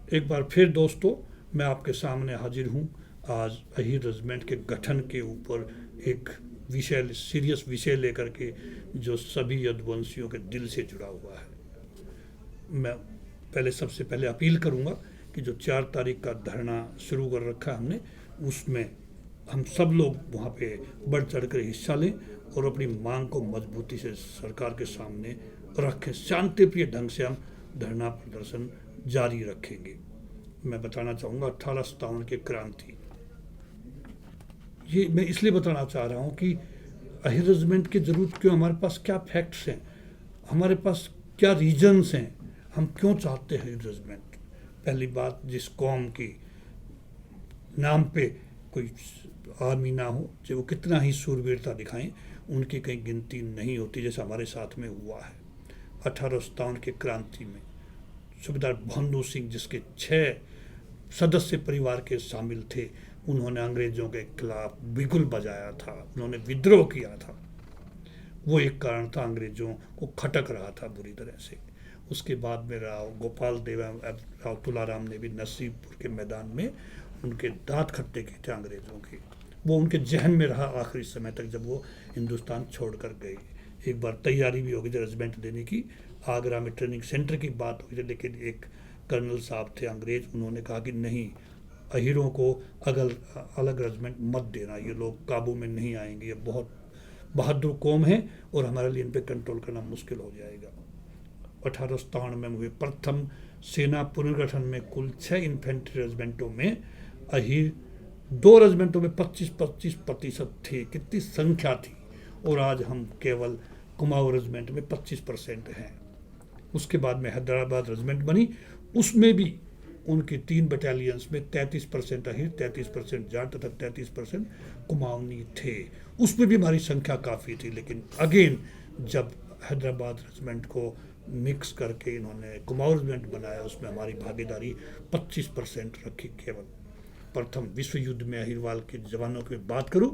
एक बार फिर दोस्तों मैं आपके सामने हाजिर हूँ आज अहीर रेजिमेंट के गठन के ऊपर एक विषय सीरियस विषय लेकर के जो सभी यदुवंशियों के दिल से जुड़ा हुआ है। मैं सबसे पहले अपील करूँगा कि जो 4 तारीख का धरना शुरू कर रखा है हमने, उसमें हम सब लोग वहाँ पे बढ़ चढ़ कर हिस्सा लें और अपनी मांग को मजबूती से सरकार के सामने रखें। शांतिप्रिय ढंग से हम धरना प्रदर्शन जारी रखेंगे। मैं बताना चाहूँगा 1857 की क्रांति, ये मैं इसलिए बताना चाह रहा हूँ कि अहीर रेजिमेंट की ज़रूरत क्यों, हमारे पास क्या फैक्ट्स हैं, हमारे पास क्या रीजन्स हैं, हम क्यों चाहते हैं अहीर रेजिमेंट। पहली बात, जिस कौम की नाम पे कोई आर्मी ना हो, चाहे वो कितना ही सूरवीरता दिखाएं, उनकी कहीं गिनती नहीं होती, जैसा हमारे साथ में हुआ है। 1857 की क्रांति में सूबेदार बहादुर सिंह, जिसके 6 सदस्य परिवार के शामिल थे, उन्होंने अंग्रेजों के खिलाफ बिगुल बजाया था, उन्होंने विद्रोह किया था। वो एक कारण था, अंग्रेजों को खटक रहा था बुरी तरह से। उसके बाद में राव गोपाल देव, राव तुलाराम ने भी नरसिंहपुर के मैदान में उनके दांत खट्टे किए थे अंग्रेजों के। वो उनके जहन में रहा आखिरी समय तक, जब वो हिंदुस्तान छोड़कर गए। एक बार तैयारी भी हो गई थी रेजिमेंट देने की, आगरा में ट्रेनिंग सेंटर की बात हुई थी, लेकिन एक कर्नल साहब थे अंग्रेज, उन्होंने कहा कि नहीं, अहीरों को अलग रेजिमेंट मत देना, ये लोग काबू में नहीं आएंगे, ये बहुत बहादुर कौम है और हमारे लिए इन पर कंट्रोल करना मुश्किल हो जाएगा। 1857 में हुए प्रथम सेना पुनर्गठन में कुल 6 इन्फेंट्री रेजिमेंटों में अहीर 2 रेजिमेंटों में 25-25% थे। कितनी संख्या थी। और आज हम केवल कुमाऊं रेजिमेंट में 25% हैं। उसके बाद में हैदराबाद रेजिमेंट बनी, उसमें भी उनके 3 बटालियंस में 33% अहीर, 33% जाट तथा 33% कुमाऊनी थे। उसमें भी हमारी संख्या काफ़ी थी, लेकिन अगेन जब हैदराबाद रेजिमेंट को मिक्स करके इन्होंने कुमाऊं रेजिमेंट बनाया, उसमें हमारी भागीदारी 25% रखी केवल। प्रथम विश्व युद्ध में अहीरवाल के जवानों की बात करूं,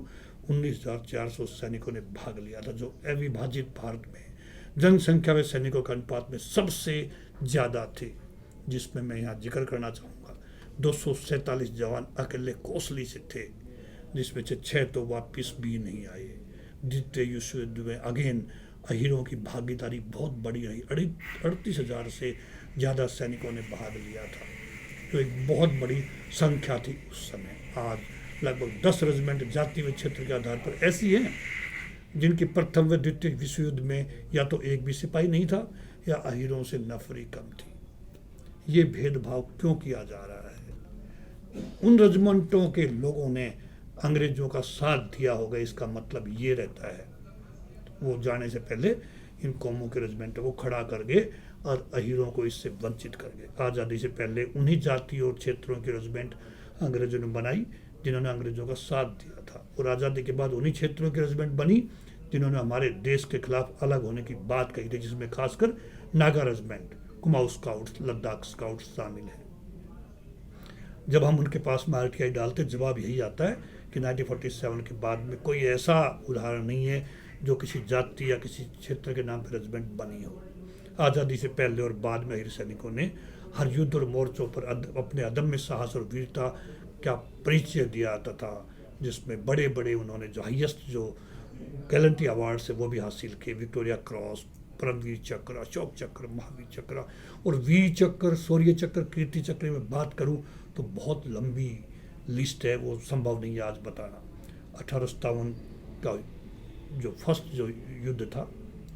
19,400 सैनिकों ने भाग लिया था, जो अविभाजित भारत में जनसंख्या में सैनिकों के अनुपात में सबसे ज़्यादा थे। जिसमें मैं यहाँ जिक्र करना चाहूँगा 247 जवान अकेले कोसली से थे, जिसमें से 6 तो वापिस भी नहीं आए। द्वितीय विश्व युद्ध में अगेन अहीरों की भागीदारी बहुत बड़ी रही, 38,000 से ज़्यादा सैनिकों ने भाग लिया था, जो एक बहुत बड़ी संख्या थी उस समय। आज लगभग 10 रेजिमेंट जाति व क्षेत्र के आधार पर ऐसी हैं जिनकी प्रथम व द्वितीय विश्व युद्ध में या तो एक भी सिपाही नहीं था या अहीरों से नफरी कम थी। ये भेदभाव क्यों किया जा रहा है? उन रेजिमेंटों के लोगों ने अंग्रेजों का साथ दिया होगा, इसका मतलब ये रहता है वो जाने से पहले इन कौमों के रेजिमेंटों को खड़ा कर गए और अहीरों को इससे वंचित कर गए। आज़ादी से पहले उन्हीं जातियों और क्षेत्रों की रेजिमेंट अंग्रेजों ने बनाई जिन्होंने अंग्रेजों का साथ दिया था, और आज़ादी के बाद उन्हीं क्षेत्रों की रेजिमेंट बनी जिन्होंने हमारे देश के खिलाफ अलग होने की बात कही थी, जिसमें खासकर Naga regiment, Kumaon scouts, Ladakh scouts शामिल हैं। जब हम उनके पास में RTI डालते, जवाब यही आता है कि 1947 के बाद में कोई ऐसा उदाहरण नहीं है जो किसी जाति या किसी क्षेत्र के नाम पर रेजिमेंट बनी हो। आज़ादी से पहले और बाद में अहीर सैनिकों ने हर युद्ध और मोर्चों पर अपने अदम्य साहस और वीरता का परिचय दिया तथा जिसमें बड़े बड़े उन्होंने जो हाईएस्ट जो गैलेंट्री अवार्ड से वो भी हासिल किए। विक्टोरिया क्रॉस, परमवीर चक्र, अशोक चक्र, महावीर चक्र और वीर चक्र, शौर्य चक्र, कीर्ति चक्र में बात करूं तो बहुत लंबी लिस्ट है, वो संभव नहीं है आज बताना। 1857 का जो फर्स्ट जो युद्ध था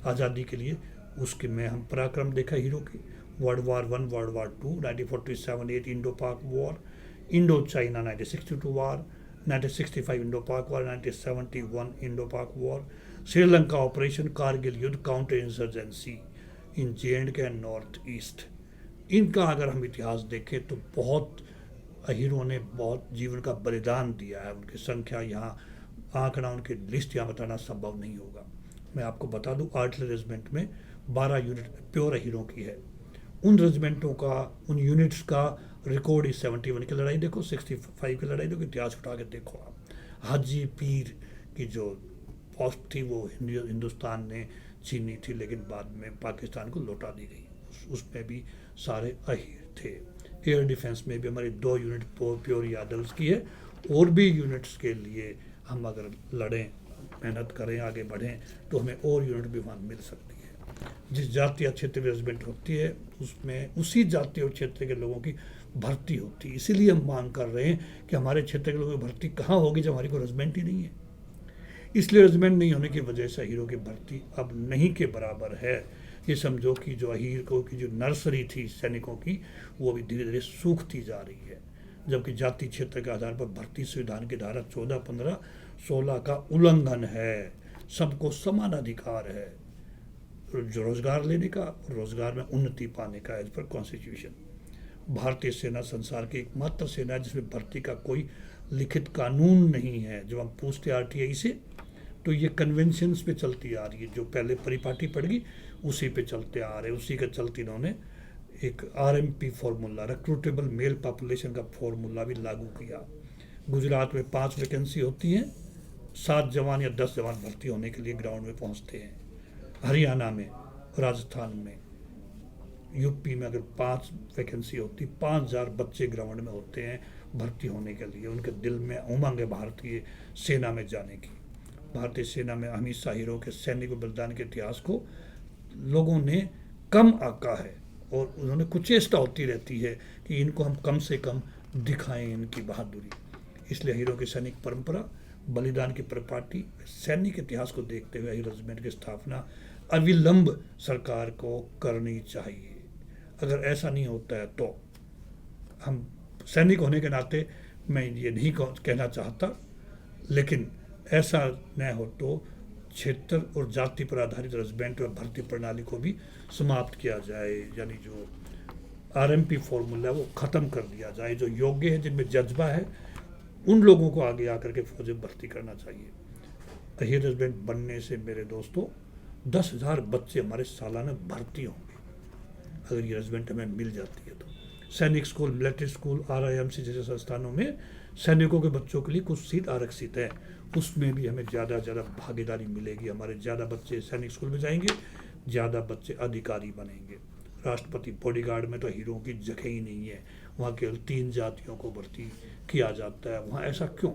आज़ादी के लिए, उसके में हम पराक्रम देखा हीरो की। World war 1, world war 2, 1947-8 Indo पाक वॉर, इंडो चाइना 1962 वार, 1965 इंडो पाक वॉर, 1971 इंडो पाक वॉर, श्रीलंका ऑपरेशन, कारगिल युद्ध, counter insurgency in JNK and north east. इनका अगर हम इतिहास देखें तो बहुत अहीरों ने बहुत जीवन का बलिदान दिया है। उनकी संख्या यहाँ आंकड़ा, उनकी लिस्ट यहाँ बताना संभव नहीं होगा। मैं आपको बता दूं, आर्टिलरी रेजिमेंट में 12 यूनिट प्योर अहीरों की है। उन रेजिमेंटों का, उन यूनिट्स का रिकॉर्ड इस 71 की लड़ाई देखो, 65 की लड़ाई देखो, इतिहास उठा के देखो आप। हाजी पीर की जो पोस्ट थी वो हिंदुस्तान ने छीनी थी, लेकिन बाद में पाकिस्तान को लौटा दी गई। उसमें भी सारे अहीर थे। एयर डिफेंस में भी हमारी 2 यूनिट प्योर यादव्स की है, और भी यूनिट्स के लिए हम अगर लड़ें, मेहनत करें, आगे बढ़ें तो हमें और यूनिट भी वहाँ मिल सकती है। जिस जाति या क्षेत्र में रेजिमेंट होती है उसमें उसी जाति और क्षेत्र के लोगों की भर्ती होती है। इसीलिए हम मांग कर रहे हैं कि हमारे क्षेत्र के लोगों की भर्ती कहाँ होगी जब हमारी कोई रेजिमेंट ही नहीं है। इसलिए रेजिमेंट नहीं होने की वजह से हीरो की भर्ती अब नहीं के बराबर है। ये समझो कि जो हीरो की जो नर्सरी थी सैनिकों की, वो भी धीरे धीरे सूखती जा रही है, जबकि जाति क्षेत्र के आधार पर भर्ती संविधान की धारा 14, 15, 16 का उल्लंघन है। सबको समान अधिकार है रोजगार लेने का, रोजगार में उन्नति पाने का एज पर कॉन्स्टिट्यूशन। भारतीय सेना संसार की एकमात्र सेना है जिसमें भर्ती का कोई लिखित कानून नहीं है। जब हम पूछते RTI से तो ये कन्वेंशंस पे चलती आ रही है, जो पहले परिपाटी पड़ गई उसी पे चलते आ रहे। उसी के चलते इन्होंने एक RMP formula, recruitable mail population का फॉर्मूला भी लागू किया। गुजरात में 5 वैकेंसी होती हैं, 7 जवान या 10 जवान भर्ती होने के लिए ग्राउंड में पहुंचते हैं। हरियाणा में, राजस्थान में, यूपी में अगर 5 वैकेंसी होती, 5000 बच्चे ग्राउंड में होते हैं भर्ती होने के लिए। उनके दिल में उमंग है भारतीय सेना में जाने की। भारतीय सेना में हमेशा हीरो के सैनिक बलिदान के इतिहास को लोगों ने कम आंका है, और उन्होंने कुचेष्टा होती रहती है कि इनको हम कम से कम दिखाएं इनकी बहादुरी। इसलिए हीरो की सैनिक परंपरा, बलिदान की परिपाटी, सैनिक इतिहास को देखते हुए हीरो रेजिमेंट की स्थापना अविलंब सरकार को करनी चाहिए। अगर ऐसा नहीं होता है तो हम सैनिक होने के नाते मैं ये नहीं कहना चाहता, लेकिन ऐसा न हो तो क्षेत्र और जाति पर आधारित रेजिमेंट और भर्ती प्रणाली को भी समाप्त किया जाए, यानी जो RMP फॉर्मूला है वो ख़त्म कर दिया जाए। जो योग्य है, जिनमें जज्बा है, उन लोगों को आगे आकर के फौज में भर्ती करना चाहिए। हीरो रेजिमेंट बनने से मेरे दोस्तों 10,000 बच्चे हमारे सालाना भर्ती होंगे अगर ये रेजिमेंट हमें मिल जाती है तो। सैनिक स्कूल, मिलिट्री स्कूल, RIMC जैसे संस्थानों में सैनिकों के बच्चों के लिए कुछ सीट आरक्षित है, उसमें भी हमें ज़्यादा ज़्यादा भागीदारी मिलेगी। हमारे ज़्यादा बच्चे सैनिक स्कूल में जाएंगे, ज़्यादा बच्चे अधिकारी बनेंगे। राष्ट्रपति बॉडीगार्ड में तो हीरों की जगह ही नहीं है, वहाँ केवल 3 जातियों को भर्ती किया जाता है। वहाँ ऐसा क्यों?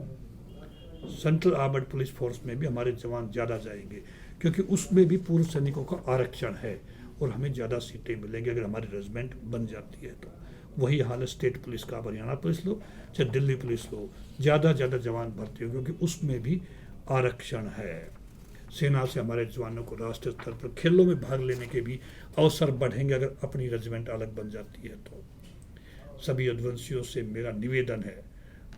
सेंट्रल आर्मर्ड पुलिस फोर्स में भी हमारे जवान ज़्यादा जाएंगे, क्योंकि उसमें भी पूर्व सैनिकों का आरक्षण है और हमें ज़्यादा सीटें मिलेंगी अगर हमारी रेजिमेंट बन जाती है तो। वही हाल है स्टेट पुलिस का। हरियाणा पुलिस लो चाहे दिल्ली पुलिस लो, ज़्यादा जवान भर्ती हो, क्योंकि उसमें भी आरक्षण है। सेना से हमारे जवानों को राष्ट्रीय स्तर पर खेलों में भाग लेने के भी अवसर बढ़ेंगे अगर अपनी रेजिमेंट अलग बन जाती है तो। सभी यदुवंशियों से मेरा निवेदन है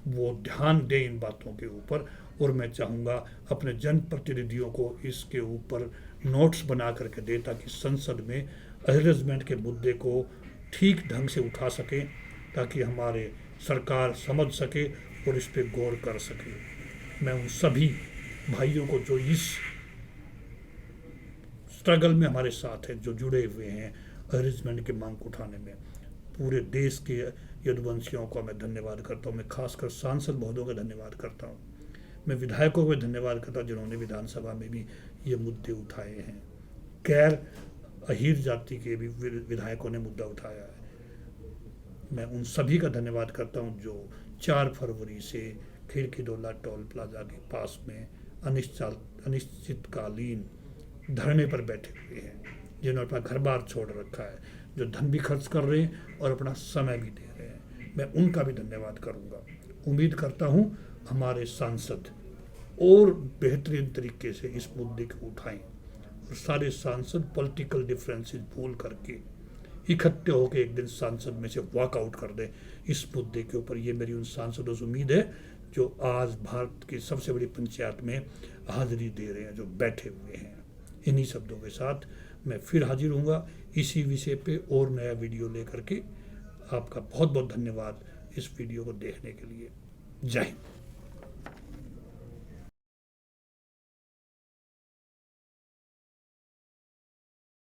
वो ध्यान दें इन बातों के ऊपर, और मैं चाहूँगा अपने जनप्रतिनिधियों को इसके ऊपर नोट्स बना करके दें ताकि संसद में रेजिमेंट के मुद्दे को ठीक ढंग से उठा सकें, ताकि हमारे सरकार समझ सके और इस पर गौर कर सके। मैं उन सभी भाइयों को जो इस स्ट्रगल में हमारे साथ हैं, जो जुड़े हुए हैं रेजिमेंट की मांग उठाने में, पूरे देश के यदुवंशियों को मैं धन्यवाद करता हूँ। मैं खासकर सांसद महोदयों का धन्यवाद करता हूँ। मैं विधायकों को धन्यवाद करता हूँ जिन्होंने विधानसभा में भी ये मुद्दे उठाए हैं। गैर अहीर जाति के भी विधायकों ने मुद्दा उठाया है। मैं उन सभी का धन्यवाद करता हूं जो 4 फरवरी से खिड़कीडोला टोल प्लाजा के पास में अनिश्चितकालीन धरने पर बैठे हुए हैं, जिन्होंने अपना घर बार छोड़ रखा है, जो धन भी खर्च कर रहे हैं और अपना समय भी दे रहे हैं। मैं उनका भी धन्यवाद करूंगा। उम्मीद करता हूं हमारे सांसद और बेहतरीन तरीके से इस मुद्दे को उठाएं, और सारे सांसद पॉलिटिकल डिफरेंसेस भूल करके इकट्ठे होकर एक दिन सांसद में से वॉकआउट कर दें इस मुद्दे के ऊपर। ये मेरी उन सांसदों से उम्मीद है जो आज भारत की सबसे बड़ी पंचायत में हाजिरी दे रहे हैं, जो बैठे हुए हैं। इन्हीं शब्दों के साथ मैं फिर हाजिर हूँगा इसी विषय पे और नया वीडियो लेकर के। आपका बहुत बहुत धन्यवाद इस वीडियो को देखने के लिए। जय हिंद।